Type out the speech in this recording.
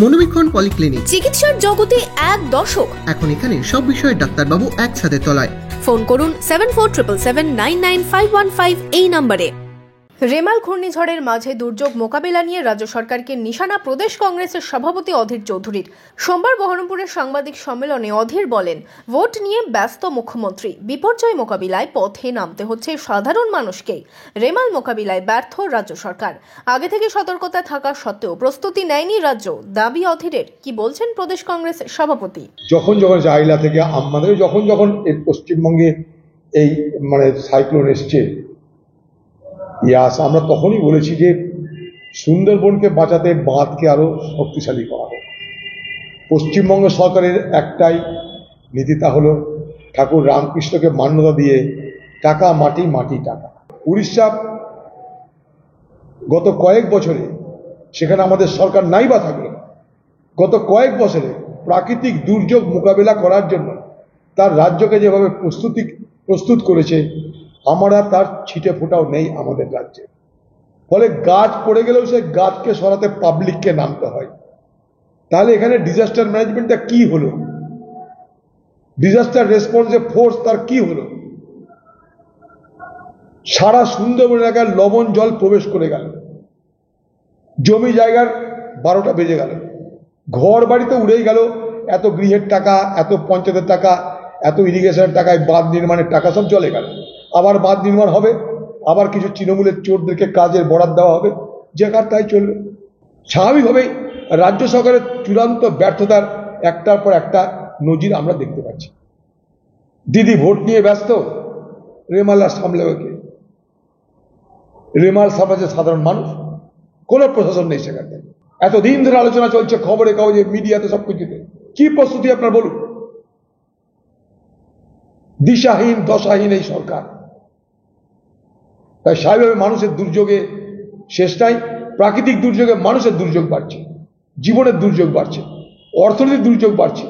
মনোবীক্ষণ polyclinic, চিকিৎসার জগতে এক দশক। এখন এখানে সব বিষয়ে ডাক্তারবাবু একসাথে তলায়। ফোন করুন 7477999515 এই নম্বরে। রেমাল ঘূর্ণিঝড়ের মাঝে দুর্যোগ মোকাবিলা নিয়ে রাজ্য সরকারকে নিশানা প্রদেশ কংগ্রেসের সভাপতি অধীর চৌধুরীর। সোমবার বহরমপুরের সাংবাদিক সম্মেলনে অধীর বলেন, ভোট নিয়ে ব্যস্ত মুখ্যমন্ত্রী, বিপর্যয় মোকাবিলায় পথে নামতে হচ্ছে সাধারণ মানুষকেই। রেমাল মোকাবিলায় ব্যর্থ রাজ্য সরকার। আগে থেকে সতর্কতা থাকা সত্ত্বেও প্রস্তুতি নেয়নি রাজ্য, দাবি অধীরের। কি বলছেন প্রদেশ কংগ্রেসের সভাপতি? যখন জাইলা থেকে আমাদের যখন এই পশ্চিমবঙ্গে এই সাইক্লোন এসছে, আমরা তখনই বলেছি যে সুন্দরবনকে বাঁচাতে বাঁধকে আরো শক্তিশালী করা হোক। পশ্চিমবঙ্গ সরকারের একটাই নীতি, তা হলো ঠাকুর রামকৃষ্ণকে মান্যতা দিয়ে টাকা মাটি, মাটি টাকা। উড়িষ্যা গত কয়েক বছরে, সেখানে আমাদের সরকার নাই বা থাকলো, গত কয়েক বছরে প্রাকৃতিক দুর্যোগ মোকাবেলা করার জন্য তার রাজ্যকে যেভাবে প্রস্তুত করেছে, আমরা তার ছিটে ফোটাও নেই আমাদের রাজ্যে। ফলে গাছ পড়ে গেলেও সেই গাছকে সরাতে পাবলিককে নামতে হয়। তাহলে এখানে ডিজাস্টার ম্যানেজমেন্টটা কি হলো? ডিজাস্টার রেসপন্সে ফোর্স তার কি হলো? সারা সুন্দরবন এলাকায় লবণ জল প্রবেশ করে গেল, জমি জায়গার 12টা বেজে গেল, ঘর বাড়িতে উড়েই গেল এত গৃহের টাকা, এত পঞ্চায়েতের টাকা, এত ইরিগেশনের টাকায় বাঁধ নির্মাণের টাকা সব চলে গেল। আবার বাঁধ নির্মাণ হবে, আবার কিছু তৃণমূলের চোরদেরকে কাজের বরাদ দেওয়া হবে, যে কার তাই চলবে। স্বাভাবিকভাবেই রাজ্য সরকারের চূড়ান্ত ব্যর্থতার একটার পর একটা নজির আমরা দেখতে পাচ্ছি। দিদি ভোট নিয়ে ব্যস্ত, রেমাল আর সামলাবে কে? রেমাল সামলাচ্ছে সাধারণ মানুষ, কোন প্রশাসন নেই সেখানে। এতদিন ধরে আলোচনা চলছে খবরে কাগজে, মিডিয়াতে, সবকিছুতে। কি প্রস্তুতি আপনার বলুন? দিশাহীন দশাহীন এই সরকার। তাই স্বাভাবিকভাবে মানুষের দুর্যোগে শেষ নাই। প্রাকৃতিক দুর্যোগে মানুষের দুর্যোগ বাড়ছে, জীবনের দুর্যোগ বাড়ছে, অর্থনৈতিক দুর্যোগ বাড়ছে।